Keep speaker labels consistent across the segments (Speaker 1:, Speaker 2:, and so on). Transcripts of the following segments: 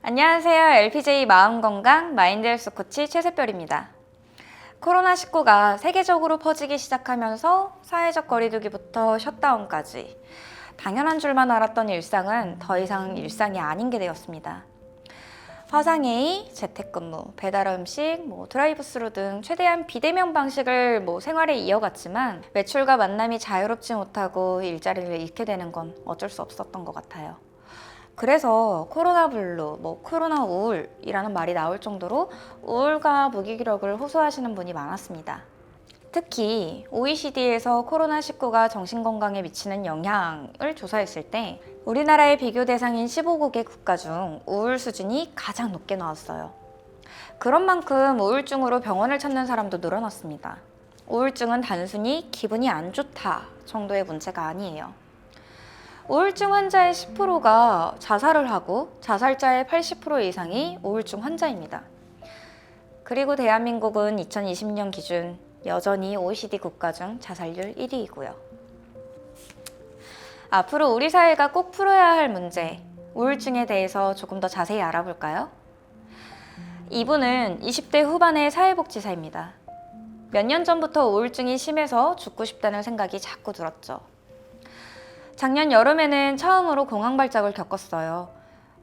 Speaker 1: 안녕하세요. LPJ 마음건강 마인드 헬스 코치 최세별입니다. 코로나19가 세계적으로 퍼지기 시작하면서 사회적 거리두기부터 셧다운까지 당연한 줄만 알았던 일상은 더 이상 일상이 아닌 게 되었습니다. 화상회의, 재택근무, 배달음식, 드라이브스루 등 최대한 비대면 방식을 생활에 이어갔지만 외출과 만남이 자유롭지 못하고 일자리를 잃게 되는 건 어쩔 수 없었던 것 같아요. 그래서 코로나 블루, 코로나 우울이라는 말이 나올 정도로 우울과 무기력을 호소하시는 분이 많았습니다. 특히 OECD에서 코로나19가 정신건강에 미치는 영향을 조사했을 때 우리나라의 비교 대상인 15개국 국가 중 우울 수준이 가장 높게 나왔어요. 그런 만큼 우울증으로 병원을 찾는 사람도 늘어났습니다. 우울증은 단순히 기분이 안 좋다 정도의 문제가 아니에요. 우울증 환자의 10%가 자살을 하고 자살자의 80% 이상이 우울증 환자입니다. 그리고 대한민국은 2020년 기준 여전히 OECD 국가 중 자살률 1위이고요. 앞으로 우리 사회가 꼭 풀어야 할 문제, 우울증에 대해서 조금 더 자세히 알아볼까요? 이분은 20대 후반의 사회복지사입니다. 몇 년 전부터 우울증이 심해서 죽고 싶다는 생각이 자꾸 들었죠. 작년 여름에는 처음으로 공황발작을 겪었어요.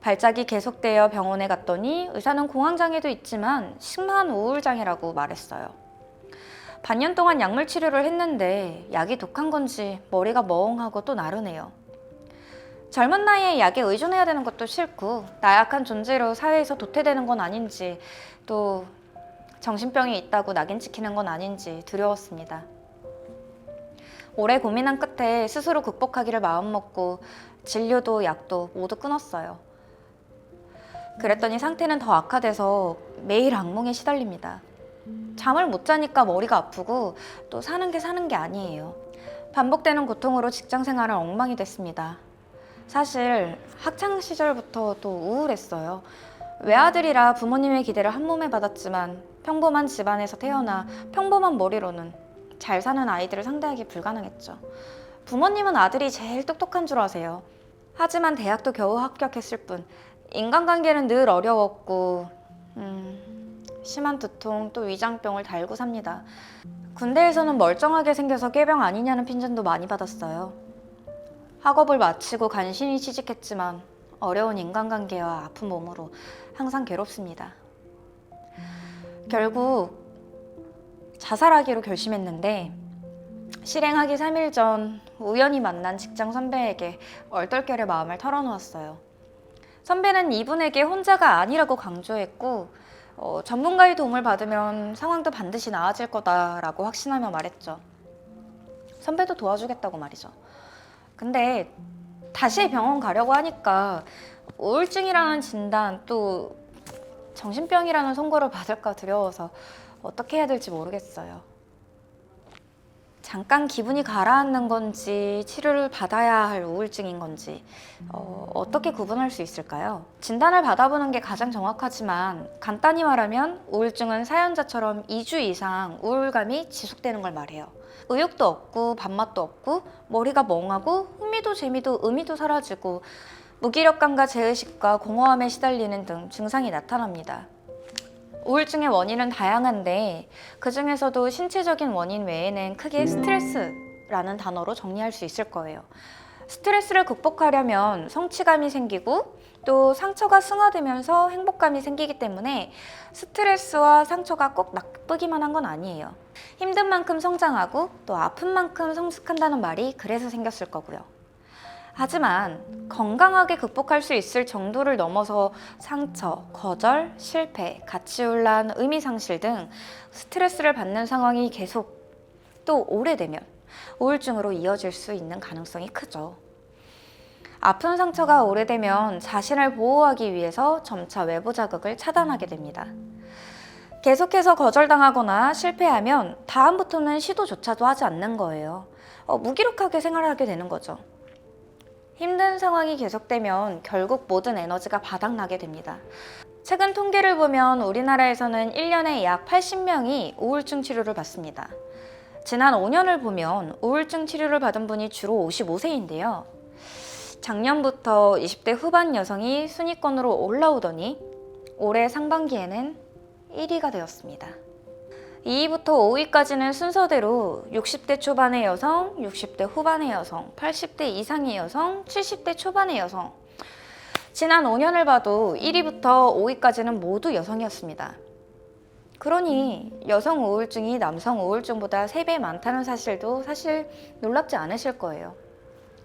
Speaker 1: 발작이 계속되어 병원에 갔더니 의사는 공황장애도 있지만 심한 우울장애라고 말했어요. 반년 동안 약물 치료를 했는데 약이 독한 건지 머리가 멍하고 또 나르네요. 젊은 나이에 약에 의존해야 되는 것도 싫고 나약한 존재로 사회에서 도태되는 건 아닌지 또 정신병이 있다고 낙인 찍히는 건 아닌지 두려웠습니다. 오래 고민한 끝에 스스로 극복하기를 마음먹고 진료도 약도 모두 끊었어요. 그랬더니 상태는 더 악화돼서 매일 악몽에 시달립니다. 잠을 못 자니까 머리가 아프고 또 사는 게 아니에요. 반복되는 고통으로 직장 생활은 엉망이 됐습니다. 사실 학창 시절부터 또 우울했어요. 외아들이라 부모님의 기대를 한 몸에 받았지만 평범한 집안에서 태어나 평범한 머리로는 잘 사는 아이들을 상대하기 불가능했죠. 부모님은 아들이 제일 똑똑한 줄 아세요. 하지만 대학도 겨우 합격했을 뿐 인간관계는 늘 어려웠고 심한 두통 또 위장병을 달고 삽니다. 군대에서는 멀쩡하게 생겨서 꾀병 아니냐는 핀잔도 많이 받았어요. 학업을 마치고 간신히 취직했지만 어려운 인간관계와 아픈 몸으로 항상 괴롭습니다. 결국 자살하기로 결심했는데 실행하기 3일 전 우연히 만난 직장 선배에게 얼떨결에 마음을 털어놓았어요. 선배는 이분에게 혼자가 아니라고 강조했고 전문가의 도움을 받으면 상황도 반드시 나아질 거다라고 확신하며 말했죠. 선배도 도와주겠다고 말이죠. 근데 다시 병원 가려고 하니까 우울증이라는 진단 또 정신병이라는 선고를 받을까 두려워서 어떻게 해야 될지 모르겠어요. 잠깐 기분이 가라앉는 건지 치료를 받아야 할 우울증인 건지 어떻게 구분할 수 있을까요? 진단을 받아보는 게 가장 정확하지만 간단히 말하면 우울증은 사연자처럼 2주 이상 우울감이 지속되는 걸 말해요. 의욕도 없고 밥맛도 없고 머리가 멍하고 흥미도 재미도 의미도 사라지고 무기력감과 제의식과 공허함에 시달리는 등 증상이 나타납니다. 우울증의 원인은 다양한데 그 중에서도 신체적인 원인 외에는 크게 스트레스라는 단어로 정리할 수 있을 거예요. 스트레스를 극복하려면 성취감이 생기고 또 상처가 승화되면서 행복감이 생기기 때문에 스트레스와 상처가 꼭 나쁘기만 한 건 아니에요. 힘든 만큼 성장하고 또 아픈 만큼 성숙한다는 말이 그래서 생겼을 거고요. 하지만 건강하게 극복할 수 있을 정도를 넘어서 상처, 거절, 실패, 가치혼란, 의미상실 등 스트레스를 받는 상황이 계속 또 오래되면 우울증으로 이어질 수 있는 가능성이 크죠. 아픈 상처가 오래되면 자신을 보호하기 위해서 점차 외부 자극을 차단하게 됩니다. 계속해서 거절당하거나 실패하면 다음부터는 시도조차도 하지 않는 거예요. 무기력하게 생활하게 되는 거죠. 힘든 상황이 계속되면 결국 모든 에너지가 바닥나게 됩니다. 최근 통계를 보면 우리나라에서는 1년에 약 80명이 우울증 치료를 받습니다. 지난 5년을 보면 우울증 치료를 받은 분이 주로 55세인데요. 작년부터 20대 후반 여성이 순위권으로 올라오더니 올해 상반기에는 1위가 되었습니다. 2위부터 5위까지는 순서대로 60대 초반의 여성, 60대 후반의 여성, 80대 이상의 여성, 70대 초반의 여성. 지난 5년을 봐도 1위부터 5위까지는 모두 여성이었습니다. 그러니 여성 우울증이 남성 우울증보다 3배 많다는 사실도 사실 놀랍지 않으실 거예요.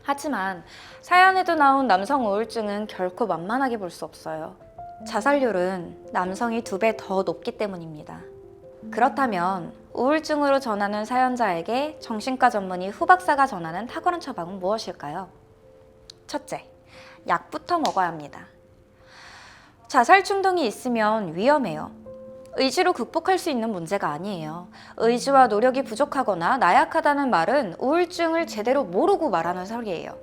Speaker 1: 하지만 사연에도 나온 남성 우울증은 결코 만만하게 볼 수 없어요. 자살률은 남성이 2배 더 높기 때문입니다. 그렇다면 우울증으로 전하는 사연자에게 정신과 전문의 후박사가 전하는 탁월한 처방은 무엇일까요? 첫째, 약부터 먹어야 합니다. 자살 충동이 있으면 위험해요. 의지로 극복할 수 있는 문제가 아니에요. 의지와 노력이 부족하거나 나약하다는 말은 우울증을 제대로 모르고 말하는 소리예요.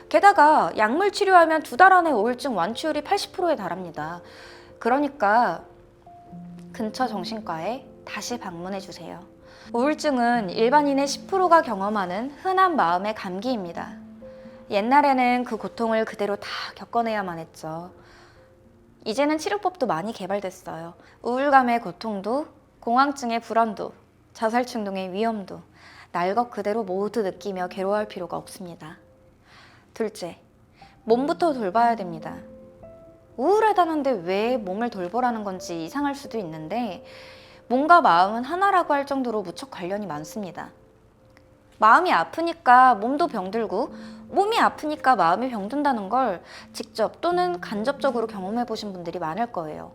Speaker 1: 게다가 약물 치료하면 2달 안에 우울증 완치율이 80%에 달합니다. 그러니까 근처 정신과에 다시 방문해 주세요. 우울증은 일반인의 10%가 경험하는 흔한 마음의 감기입니다. 옛날에는 그 고통을 그대로 다 겪어내야만 했죠. 이제는 치료법도 많이 개발됐어요. 우울감의 고통도, 공황증의 불안도, 자살 충동의 위험도 날 것 그대로 모두 느끼며 괴로워할 필요가 없습니다. 둘째, 몸부터 돌봐야 됩니다. 우울하다는데 왜 몸을 돌보라는 건지 이상할 수도 있는데 몸과 마음은 하나라고 할 정도로 무척 관련이 많습니다. 마음이 아프니까 몸도 병들고 몸이 아프니까 마음이 병든다는 걸 직접 또는 간접적으로 경험해 보신 분들이 많을 거예요.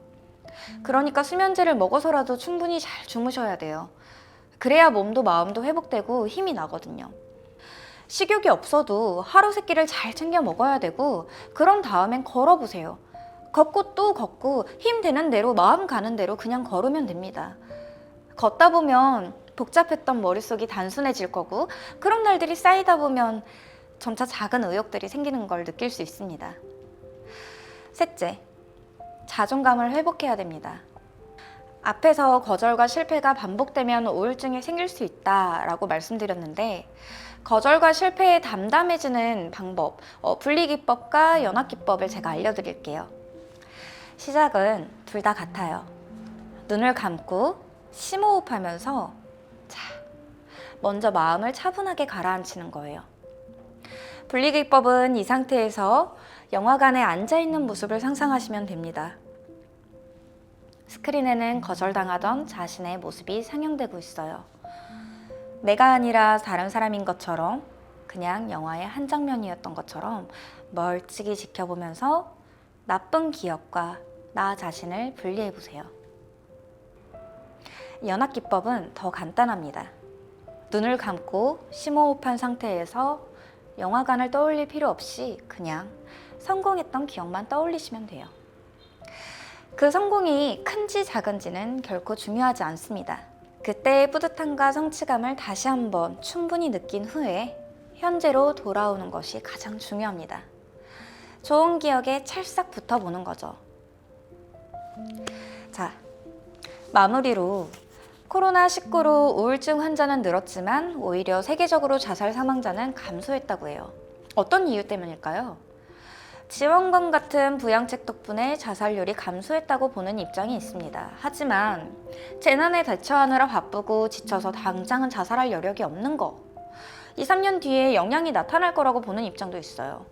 Speaker 1: 그러니까 수면제를 먹어서라도 충분히 잘 주무셔야 돼요. 그래야 몸도 마음도 회복되고 힘이 나거든요. 식욕이 없어도 하루 세 끼를 잘 챙겨 먹어야 되고 그런 다음엔 걸어보세요. 걷고 또 걷고 힘 되는 대로 마음 가는 대로 그냥 걸으면 됩니다. 걷다 보면 복잡했던 머릿속이 단순해질 거고 그런 날들이 쌓이다 보면 점차 작은 의욕들이 생기는 걸 느낄 수 있습니다. 셋째, 자존감을 회복해야 됩니다. 앞에서 거절과 실패가 반복되면 우울증이 생길 수 있다라고 말씀드렸는데 거절과 실패에 담담해지는 방법, 분리기법과 연합기법을 제가 알려드릴게요. 시작은 둘 다 같아요. 눈을 감고 심호흡하면서 먼저 마음을 차분하게 가라앉히는 거예요. 분리기법은 이 상태에서 영화관에 앉아있는 모습을 상상하시면 됩니다. 스크린에는 거절당하던 자신의 모습이 상영되고 있어요. 내가 아니라 다른 사람인 것처럼 그냥 영화의 한 장면이었던 것처럼 멀찍이 지켜보면서 나쁜 기억과 나 자신을 분리해보세요. 연합기법은 더 간단합니다. 눈을 감고 심호흡한 상태에서 영화관을 떠올릴 필요 없이 그냥 성공했던 기억만 떠올리시면 돼요. 그 성공이 큰지 작은지는 결코 중요하지 않습니다. 그때의 뿌듯함과 성취감을 다시 한번 충분히 느낀 후에 현재로 돌아오는 것이 가장 중요합니다. 좋은 기억에 찰싹 붙어보는 거죠. 자, 마무리로 코로나19로 우울증 환자는 늘었지만 오히려 세계적으로 자살 사망자는 감소했다고 해요. 어떤 이유 때문일까요? 지원금 같은 부양책 덕분에 자살률이 감소했다고 보는 입장이 있습니다. 하지만 재난에 대처하느라 바쁘고 지쳐서 당장은 자살할 여력이 없는 거 2, 3년 뒤에 영향이 나타날 거라고 보는 입장도 있어요.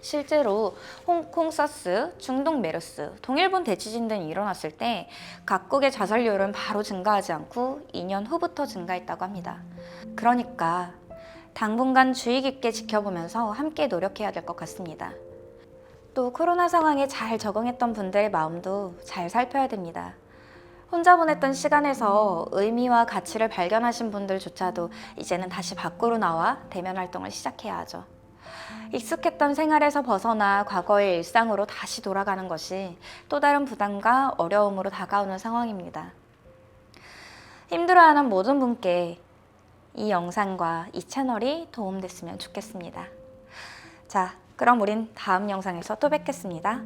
Speaker 1: 실제로 홍콩 사스, 중동 메르스, 동일본 대지진 등이 일어났을 때 각국의 자살률은 바로 증가하지 않고 2년 후부터 증가했다고 합니다. 그러니까 당분간 주의 깊게 지켜보면서 함께 노력해야 될 것 같습니다. 또 코로나 상황에 잘 적응했던 분들의 마음도 잘 살펴야 됩니다. 혼자 보냈던 시간에서 의미와 가치를 발견하신 분들조차도 이제는 다시 밖으로 나와 대면 활동을 시작해야 하죠. 익숙했던 생활에서 벗어나 과거의 일상으로 다시 돌아가는 것이 또 다른 부담과 어려움으로 다가오는 상황입니다. 힘들어하는 모든 분께 이 영상과 이 채널이 도움됐으면 좋겠습니다. 자, 그럼 우린 다음 영상에서 또 뵙겠습니다.